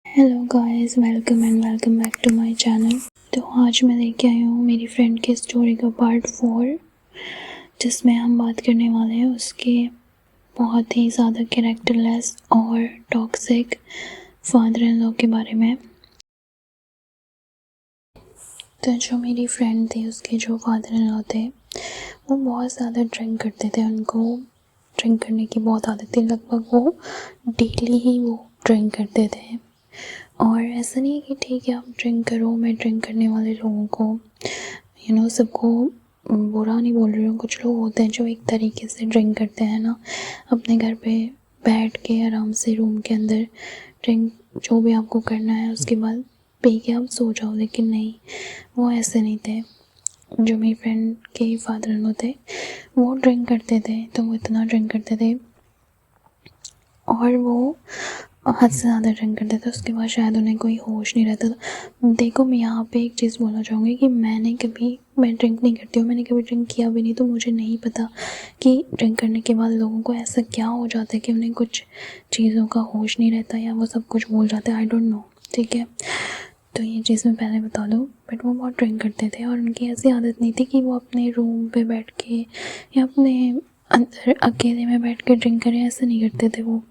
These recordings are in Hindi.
Hello guys, welcome back to my channel. तो आज मैं लेके आई हूँ मेरी फ्रेंड की स्टोरी का पार्ट 4, जिसमें हम बात करने वाले हैं उसके बहुत ही ज़्यादा कैरेक्टरलेस और टॉक्सिक फादर इन लॉ के बारे में। तो जो मेरी फ्रेंड थी, उसके जो फादर इन लॉ थे वो बहुत ज़्यादा ड्रिंक करते थे। उनको ड्रिंक करने की बहुत आदत थी, लगभग वो डेली ही वो ड्रिंक करते थे। और ऐसा नहीं है कि ठीक है आप ड्रिंक करो, मैं ड्रिंक करने वाले लोगों को सबको बुरा नहीं बोल रही हूँ। कुछ लोग होते हैं जो एक तरीके से ड्रिंक करते हैं ना, अपने घर पे बैठ के आराम से रूम के अंदर ड्रिंक जो भी आपको करना है उसके बाद पी के आप सो जाओ। लेकिन नहीं, वो ऐसे नहीं थे। जो मेरी फ्रेंड के फादर इन लॉ थे वो ड्रिंक करते थे, तो वो इतना ड्रिंक करते थे और वो हद से ज़्यादा ड्रिंक करते थे। उसके बाद शायद उन्हें कोई होश नहीं रहता था। देखो, मैं यहाँ पे एक चीज़ बोलना चाहूँगी कि मैं ड्रिंक नहीं करती हूँ, मैंने कभी ड्रिंक किया भी नहीं, तो मुझे नहीं पता कि ड्रिंक करने के बाद लोगों को ऐसा क्या हो जाता है कि उन्हें कुछ चीज़ों का होश नहीं रहता या वो सब कुछ भूल जाते हैं। आई डोंट नो, ठीक है। तो ये चीज़ मैं पहले बता दूँ, बट वो बहुत ड्रिंक करते थे और उनकी ऐसी आदत नहीं थी कि वो अपने रूम पे बैठ के या अपने अंदर अकेले में बैठ के ड्रिंक करें, ऐसा नहीं करते थे वो।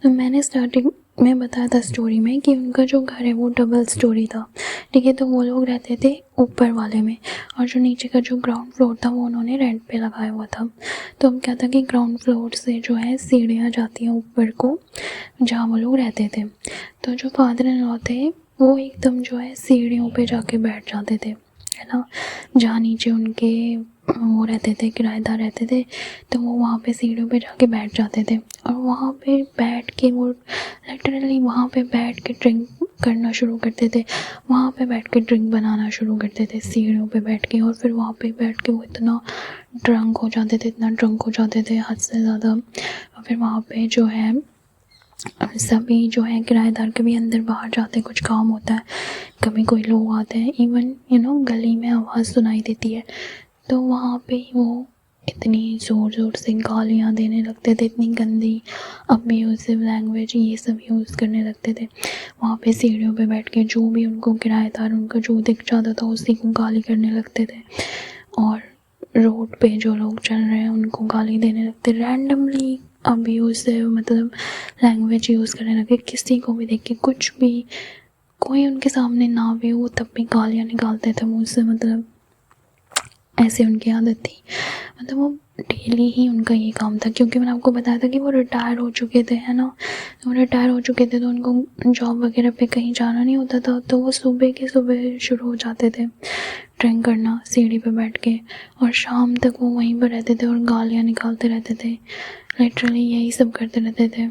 तो मैंने स्टार्टिंग में बताया था स्टोरी में कि उनका जो घर है वो डबल स्टोरी था, ठीक है। तो वो लोग रहते थे ऊपर वाले में और जो नीचे का जो ग्राउंड फ्लोर था वो उन्होंने रेंट पे लगाया हुआ था। तो हम क्या था कि ग्राउंड फ्लोर से जो है सीढ़ियाँ जाती हैं ऊपर को, जहाँ वो लोग रहते थे। तो जो फादर इन लॉ थे वो एकदम जो है सीढ़ियों पे जाके बैठ जाते थे, है ना। जहाँ नीचे उनके वो रहते थे, किराएदार रहते थे, तो वो वहाँ पे सीढ़ियों पे जाके बैठ जाते थे और वहाँ पे बैठ के वो लिटरली वहाँ पे बैठ के ड्रिंक करना शुरू करते थे। वहाँ पे बैठ के ड्रिंक बनाना शुरू करते थे सीढ़ियों पे बैठ के। और फिर वहाँ पे बैठ के वो इतना ड्रंक हो जाते थे, इतना ड्रंक हो जाते थे हद से ज़्यादा। और फिर वहाँ पे जो है सभी जो है किराएदार के भी अंदर बाहर जाते, कुछ काम होता है, कभी कोई लोग आते हैं, इवन गली में आवाज़ सुनाई देती है, तो वहाँ पे ही वो इतनी ज़ोर ज़ोर से गालियाँ देने लगते थे, इतनी गंदी अब्यूसिव लैंग्वेज ये सब यूज़ करने लगते थे। वहाँ पे सीढ़ियों पे बैठ के जो भी उनको किराएदार उनका जो दिख जाता था उसी को गाली करने लगते थे। और रोड पे जो लोग चल रहे हैं उनको गाली देने लगते, रैंडमली अब्यूसिव मतलब लैंग्वेज यूज़ करने लगे। किसी को भी देख के कुछ भी कोई उनके सामने ना भी वो तब भी गालियाँ निकालते थे मुँह से, मतलब ऐसे उनकी आदत थी। मतलब वो डेली ही उनका ये काम था, क्योंकि मैंने आपको बताया था कि वो रिटायर हो चुके थे, है ना। वो रिटायर हो चुके थे तो उनको जॉब वगैरह पे कहीं जाना नहीं होता था, तो वो सुबह के सुबह शुरू हो जाते थे ड्रिंक करना सीढ़ी पे बैठ के, और शाम तक वो वहीं पर रहते थे और गालियाँ निकालते रहते थे। लिटरली यही सब करते रहते थे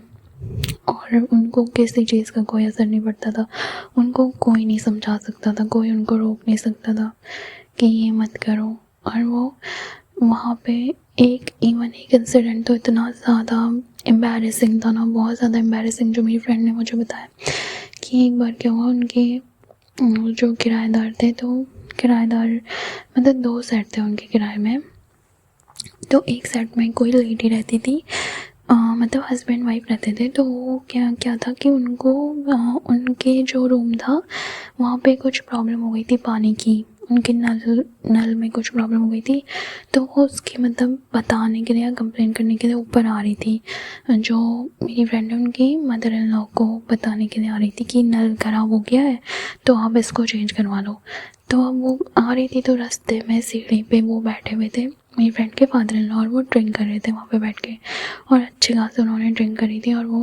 और उनको किसी चीज़ का कोई असर नहीं पड़ता था। उनको कोई नहीं समझा सकता था, कोई उनको रोक नहीं सकता था कि ये मत करो। और वो वहाँ पे एक इंसिडेंट तो इतना ज़्यादा एम्बैरेसिंग था ना, बहुत ज़्यादा एम्बैरेसिंग, जो मेरी फ्रेंड ने मुझे बताया कि एक बार क्या हुआ, उनके जो किराएदार थे, तो किराएदार मतलब 2 सेट थे उनके किराए में। तो एक सेट में कोई लेडी रहती थी, मतलब हस्बैंड वाइफ रहते थे। तो वो क्या था कि उनको उनके जो रूम था वहाँ पे कुछ प्रॉब्लम हो गई थी पानी की, उनके नल में कुछ प्रॉब्लम हो गई थी। तो वो उसके मतलब बताने के लिए या कंप्लेन करने के लिए ऊपर आ रही थी। जो मेरी फ्रेंड है उनकी मदर इन लॉ को बताने के लिए आ रही थी कि नल ख़राब हो गया है तो आप इसको चेंज करवा लो। तो अब वो आ रही थी तो रास्ते में सीढ़ी पे वो बैठे हुए थे मेरी फ्रेंड के फादर इन लॉ, और वो ड्रिंक कर रहे थे वहाँ पे बैठ के, और अच्छे खासे उन्होंने ड्रिंक करी थी और वो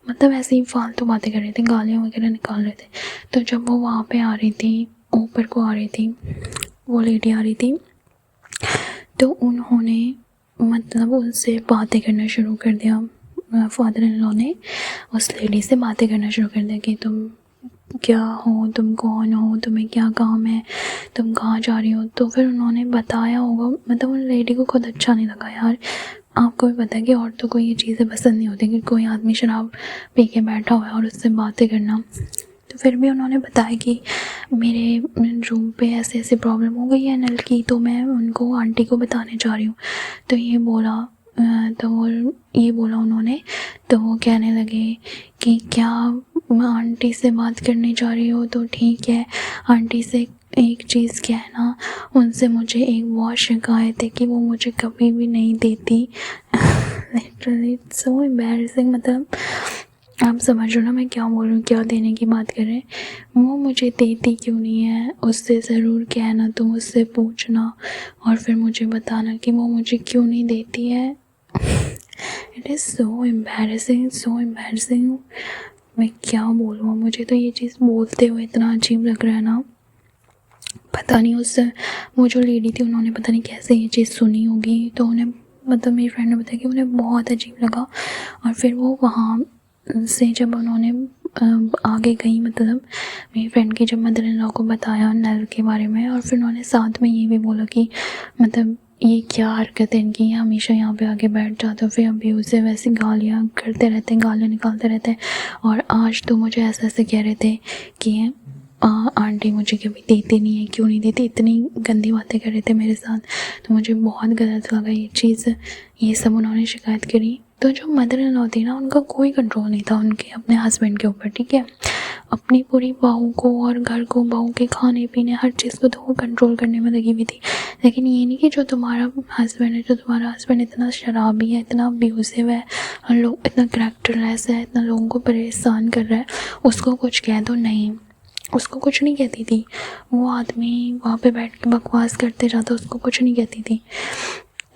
मतलब ऐसे ही फालतू बातें कर रहे थे, गालियाँ वगैरह निकाल रहे थे। तो जब वो वहाँ पे आ रही थी, ऊपर को आ रही थी, वो लेडी आ रही थी, तो उन्होंने मतलब उनसे बातें करना शुरू कर दिया। फादर इन लॉ ने उस लेडी से बातें करना शुरू कर दिया कि तुम क्या हो, तुम कौन हो, तुम्हें क्या काम है, तुम कहाँ जा रही हो। तो फिर उन्होंने बताया होगा, मतलब उन लेडी को खुद अच्छा नहीं लगा यार। आपको भी पता है कि औरतों को ये चीज़ें पसंद नहीं होती कि कोई आदमी शराब पी के बैठा हुआ है और उससे बातें करना। तो फिर भी उन्होंने बताया कि मेरे रूम पे ऐसे ऐसे प्रॉब्लम हो गई है नल की, तो मैं उनको आंटी को बताने जा रही हूँ। तो ये बोला तो वो ये बोला उन्होंने, तो वो कहने लगे कि क्या आंटी से बात करने जा रही हो तो ठीक है, आंटी से एक चीज़ कहना, उनसे मुझे एक बहुत शिकायत है कि वो मुझे कभी भी नहीं देती। Literally it's so embarrassing. मतलब आप समझ रहे हो ना मैं क्या बोल रही हूँ, क्या देने की बात कर रहे हैं। वो मुझे देती क्यों नहीं है, उससे ज़रूर कहना, तुम उससे पूछना और फिर मुझे बताना कि वो मुझे क्यों नहीं देती है। It is so embarrassing, so embarrassing. मैं क्या बोलूँ, मुझे तो ये चीज़ बोलते हुए इतना अजीब लग रहा है ना। पता नहीं उससे वो जो लेडी थी उन्होंने पता नहीं कैसे ये चीज़ सुनी होगी, तो उन्हें मतलब मेरी फ्रेंड ने बताया कि उन्हें बहुत अजीब लगा। और फिर वो वहाँ से जब उन्होंने आगे गई, मतलब मेरी फ्रेंड की जब मदर इन लॉ को बताया नल के बारे में, और फिर उन्होंने साथ में ये भी बोला कि मतलब ये क्या हरकत है इनकी, ये हमेशा यहाँ पे आके बैठ जाते हो, फिर अभी उसे वैसी गालियाँ करते रहते हैं, गालियाँ निकालते रहते हैं। और आज तो मुझे ऐसे ऐसे कह रहे थे कि आंटी मुझे कभी देती नहीं है, क्यों नहीं देती, इतनी गंदी बातें कर रहे थे मेरे साथ। तो मुझे बहुत गलत लगा ये चीज़, ये सब उन्होंने शिकायत करी। तो जो मदर इन लॉ थी ना, उनका कोई कंट्रोल नहीं था उनके अपने हस्बैंड के ऊपर, ठीक है। अपनी पूरी बहू को और घर को, बहू के खाने पीने हर चीज़ को तो वो कंट्रोल करने में लगी हुई थी। लेकिन ये नहीं कि जो तुम्हारा हस्बैंड है, जो तुम्हारा हस्बैंड इतना शराबी है, इतना अब्यूसिव है और लोग इतना करैक्टरलेस है, इतना लोगों को परेशान कर रहा है, उसको कुछ कह दो। नहीं, उसको कुछ नहीं कहती थी। वो आदमी वहाँ पे बैठ के बकवास करते जाता, उसको कुछ नहीं कहती थी।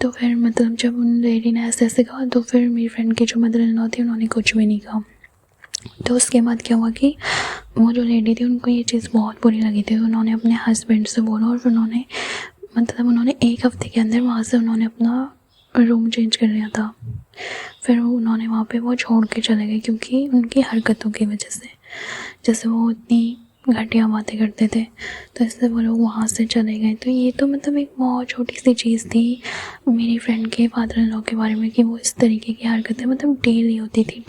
तो फिर मतलब जब उन लेडी ने ऐसे ऐसे कहा, तो फिर मेरी फ्रेंड की जो मदर इन लॉ थी उन्होंने कुछ भी नहीं कहा। तो उसके बाद क्या हुआ कि वो जो लेडी थी उनको ये चीज़ बहुत बुरी लगी थी, उन्होंने अपने हस्बैंड से बोला और फिर उन्होंने मतलब उन्होंने 1 हफ्ते के अंदर वहाँ से उन्होंने अपना रूम चेंज कर लिया था। फिर उन्होंने वहाँ पे वो छोड़ के चले गए, क्योंकि उनकी हरकतों की वजह से, जैसे वो इतनी घटिया बातें करते थे, तो इससे वो लोग वहाँ से चले गए। तो ये तो मतलब एक बहुत छोटी सी चीज़ थी मेरी फ्रेंड के फादर इन लॉ के बारे में कि वो इस तरीके की हरकतें मतलब डेली होती थी,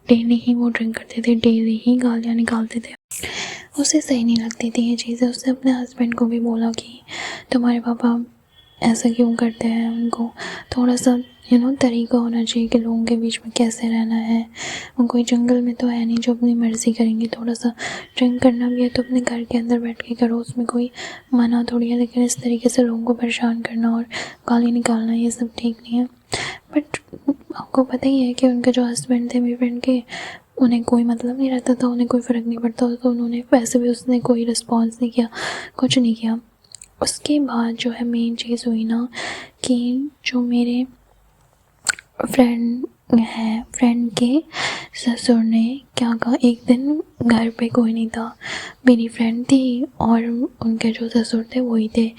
डेली ही वो ड्रिंक करते थे, डेली ही गालियाँ निकालते थे। उसे सही नहीं लगती थी ये चीज़ें। उसने अपने हस्बैंड को भी बोला कि तुम्हारे पापा ऐसा क्यों करते हैं, उनको थोड़ा सा तरीका होना चाहिए कि लोगों के बीच में कैसे रहना है। वो कोई जंगल में तो है नहीं जो अपनी मर्ज़ी करेंगे, थोड़ा सा ड्रिंक करना भी है तो अपने घर के अंदर बैठ के करो, उसमें कोई मना थोड़ी है। लेकिन इस तरीके से लोगों को परेशान करना और गाली निकालना, ये सब ठीक नहीं है। बट आपको पता ही है कि उनके जो हस्बैंड थे मेरी फ्रेंड के, उन्हें कोई मतलब नहीं रहता था, उन्हें कोई फ़र्क नहीं पड़ता, तो उन्होंने वैसे भी उसने कोई रिस्पॉन्स नहीं किया, कुछ नहीं किया। उसके बाद जो है मेन चीज़ हुई ना कि जो मेरे फ्रेंड के ससुर ने क्या कहा, एक दिन घर पे कोई नहीं था, मेरी फ्रेंड थी और उनके जो ससुर थे वही थे।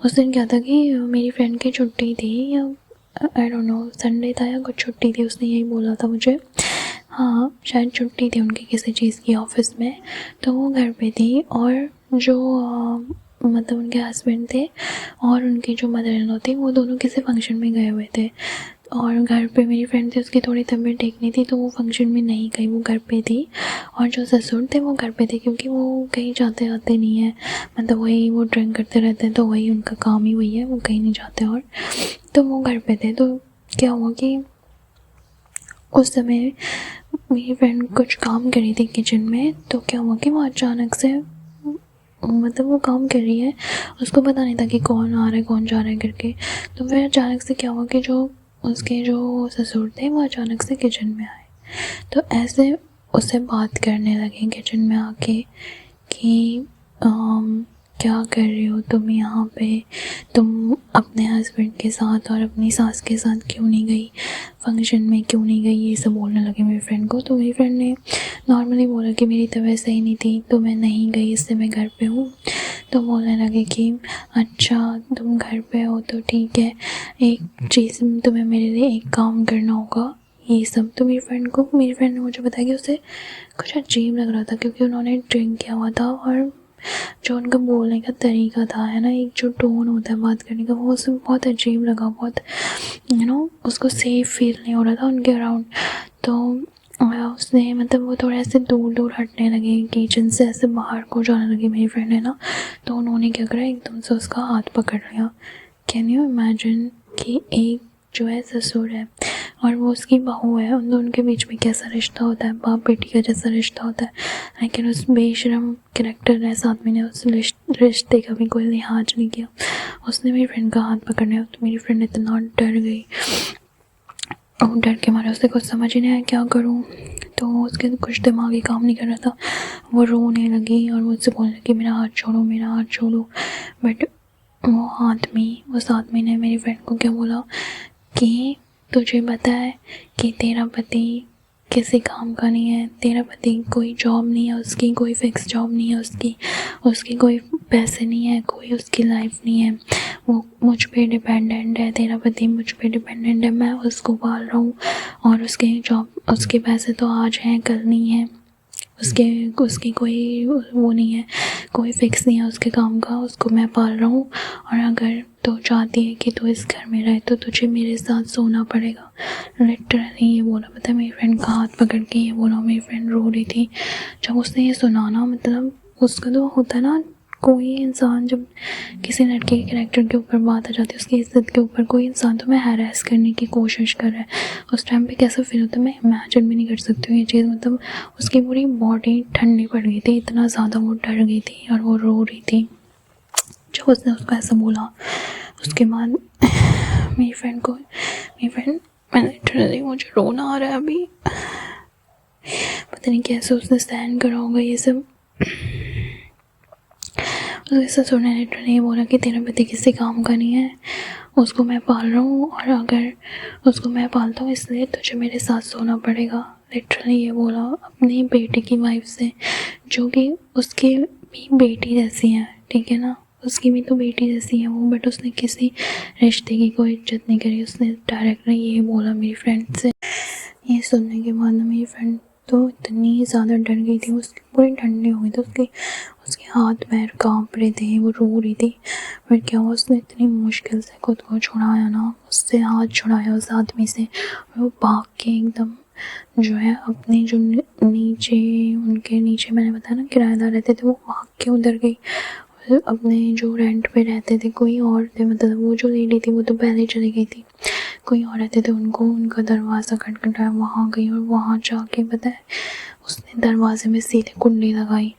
उस दिन क्या था कि मेरी फ्रेंड की छुट्टी थी, या आई डोंट नो संडे था या कुछ छुट्टी थी, उसने यही बोला था मुझे। हाँ शायद छुट्टी थी उनकी किसी चीज़ की ऑफिस में, तो वो घर पे थी। और जो मतलब उनके हस्बैंड थे और उनकी जो मदर इन लॉ थी, वो दोनों किसी फंक्शन में गए हुए थे। और घर पे मेरी फ्रेंड थी, उसकी थोड़ी तबीयत ठीक नहीं थी, तो वो फंक्शन में नहीं गई, वो घर पे थी। और जो ससुर थे वो घर पे थे, क्योंकि वो कहीं जाते आते नहीं है, मतलब वही वो ड्रिंक करते रहते हैं, तो वही उनका काम ही वही है, वो कहीं नहीं जाते। और तो वो घर पे थे। तो क्या हुआ कि उस समय मेरी फ्रेंड कुछ काम कर रही थी किचन में, तो क्या हुआ कि वो अचानक से मतलब वो काम कर रही है, उसको पता नहीं था कि कौन आ रहा है कौन जा रहा है करके। तो फिर अचानक से क्या हुआ कि जो उसके जो ससुर थे वो अचानक से किचन में आए, तो ऐसे उससे बात करने लगे किचन में आके कि क्या कर रही हो तुम यहाँ पे, तुम अपने हस्बैंड के साथ और अपनी सास के साथ क्यों नहीं गई, फंक्शन में क्यों नहीं गई, ये सब बोलने लगे मेरी फ्रेंड को। तो मेरी फ्रेंड ने नॉर्मली बोला कि मेरी तबीयत सही नहीं थी तो मैं नहीं गई, इससे मैं घर पे हूँ। तो बोलने लगे कि अच्छा तुम घर पे हो तो ठीक है, एक चीज़ तुम्हें मेरे लिए एक काम करना होगा, ये सब। तो मेरी फ्रेंड ने मुझे बताया कि उसे कुछ अजीब लग रहा था, क्योंकि उन्होंने ड्रिंक किया हुआ था और जो उनका बोलने का तरीका था, है ना, एक जो टोन होता है बात करने का, वो उसे बहुत अजीब लगा, बहुत उसको सेफ फील नहीं हो रहा था उनके अराउंड। तो उसने मतलब वो थोड़ा ऐसे दूर दूर हटने लगे, किचन से ऐसे बाहर को जाने लगी मेरी फ्रेंड है ना। तो उन्होंने क्या करा, एकदम से उसका हाथ पकड़ लिया। कैन यू इमेजिन कि एक जो है ससुर है और वो उसकी बहू है, उन दोनों के बीच में कैसा रिश्ता होता है, बाप बेटी का जैसा रिश्ता होता है। लेकिन उस बेशरम कैरेक्टर ने साथ में उस रिश्ते का भी कोई लिहाज नहीं किया। उसने मेरी फ्रेंड का हाथ पकड़ने, तो मेरी फ्रेंड इतना डर गई और डर के मारे उसे कुछ समझ ही नहीं आया क्या करूँ। तो उसके कुछ दिमागी काम नहीं कर रहा था, वो रोने लगी और मुझसे बोलने लगी मेरा हाथ छोड़ो, मेरा हाथ छोड़ो। बट उस आदमी ने मेरी फ्रेंड को क्या बोला कि तुझे पता है कि तेरा पति किसी काम का नहीं है, तेरा पति कोई जॉब नहीं है उसकी, कोई फिक्स जॉब नहीं है उसकी कोई पैसे नहीं है, कोई उसकी लाइफ नहीं है, वो मुझ पे डिपेंडेंट है, तेरा पति मुझ पे डिपेंडेंट है, मैं उसको पाल रहा हूँ और उसके पैसे तो आज हैं कल नहीं है, उसकी कोई वो नहीं है, कोई फिक्स नहीं है उसके काम का, उसको मैं पाल रहा हूँ और अगर तो चाहती है कि तू इस घर में रहे तो तुझे मेरे साथ सोना पड़ेगा। लिटरली ये बोला, पता है मेरी फ्रेंड का हाथ पकड़ के ये बोला। मेरी फ्रेंड रो रही थी जब उसने ये सुना ना। मतलब उसका तो होता है ना, कोई इंसान जब किसी लड़के के कैरेक्टर के ऊपर बात आ जाती है, उसकी इज्जत के ऊपर, कोई इंसान तो मैं हैरेस करने की कोशिश कर रहा है, उस टाइम पे कैसा फील होता है मैं इमेजिन भी नहीं कर सकती हूँ ये चीज़। मतलब उसकी पूरी बॉडी ठंडी पड़ गई थी, इतना ज़्यादा वो डर गई थी और वो रो रही थी जब उसने उसको ऐसा बोला। उसके बाद मेरी फ्रेंड मैं लिटरली, मुझे रोना आ रहा है अभी, पता नहीं कैसे उसने सहन करा होगा ये सब। उसके ससुर ने लिटरली ये बोला कि तेरा पति किसी काम का नहीं है, उसको मैं पाल रहा हूँ और अगर उसको मैं पालता हूँ इसलिए तुझे मेरे साथ सोना पड़ेगा। लिटरली ये बोला अपनी बेटी की वाइफ से, जो कि उसकी भी बेटी जैसी है, ठीक है ना, उसकी भी तो बेटी जैसी है वो, बट उसने किसी रिश्ते की कोई इज्जत नहीं करी, उसने डायरेक्टली ये बोला मेरी फ्रेंड से। ये सुनने के बाद मेरी फ्रेंड तो इतनी ज़्यादा डर गई थी, उसकी पूरी ठंडी हो गई थी, उसके हाथ पैर काँप रहे थे, वो रो रही थी। फिर क्या हुआ, उसने इतनी मुश्किल से खुद को छुड़ाया ना, उससे हाथ छुड़ाया उस आदमी से, वो भाग के एकदम जो है अपने जो उनके नीचे मैंने बताया ना किराएदार रहते थे, वो भाग के उधर गई। अपने जो रेंट पे रहते थे कोई और थे, मतलब वो जो लेडी थी वो तो पहले चली गई थी, कोई और रहते थे, उनका दरवाज़ा खटखटाया, वहाँ गई और वहाँ जाके पता है उसने दरवाजे में सीधे कुंडी लगाई।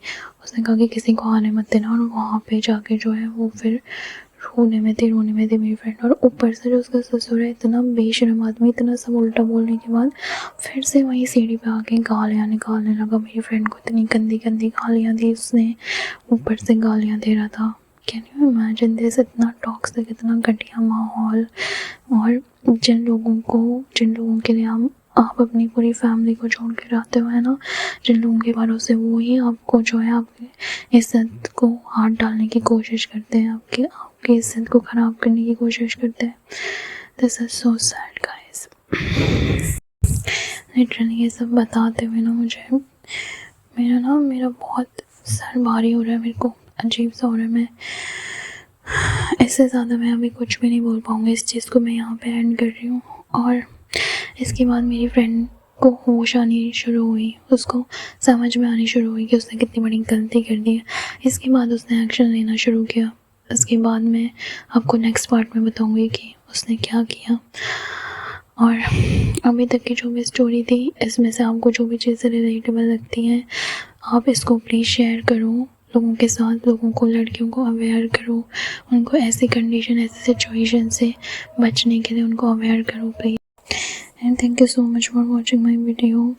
उसने कहा कि किसी को आने मत देना, और वहाँ पे जाके जो है वो फिर रोने में थी मेरी फ्रेंड। और ऊपर से जो उसका ससुर है इतना बेशर्म आदमी, इतना सब उल्टा बोलने के बाद फिर से वहीं सीढ़ी पे आके गालियाँ निकालने लगा मेरी फ्रेंड को। इतनी गंदी गंदी गालियाँ दी उसने, ऊपर से गालियाँ दे रहा था। कैन यू इमेजिन दिस, इतना टॉक्सिक, इतना घटिया माहौल। और जिन लोगों के लिए आप अपनी पूरी फैमिली को छोड़ के रहते हो है ना, जिन लोगों के भरोसे वो ही आपको जो है आपकी इज्जत को हाथ डालने की कोशिश करते हैं, आपकी इज्जत को ख़राब करने की कोशिश करते हैं। This is so sad guys. Literally ये सब बताते हुए ना मुझे मेरा बहुत सर भारी हो रहा है, मेरे को अजीब सा हो रहा है। मैं इससे ज़्यादा मैं अभी कुछ भी नहीं बोल पाऊँगी, इस चीज़ को मैं यहाँ पे एंड कर रही हूँ। और इसके बाद मेरी फ्रेंड को होश आनी शुरू हुई, उसको समझ में आनी शुरू हुई कि उसने कितनी बड़ी गलती कर दी है। इसके बाद उसने एक्शन लेना शुरू किया। इसके बाद मैं आपको नेक्स्ट पार्ट में बताऊँगी कि उसने क्या किया। और अभी तक की जो भी स्टोरी थी इसमें से आपको जो भी चीज़ें रिलेटेबल लगती हैं आप इसको प्लीज़ शेयर करो लोगों के साथ, लोगों को, लड़कियों को अवेयर करो, उनको ऐसी कंडीशन, ऐसी सिचुएशन से बचने के लिए उनको अवेयर करो please. And thank you so much for watching my video.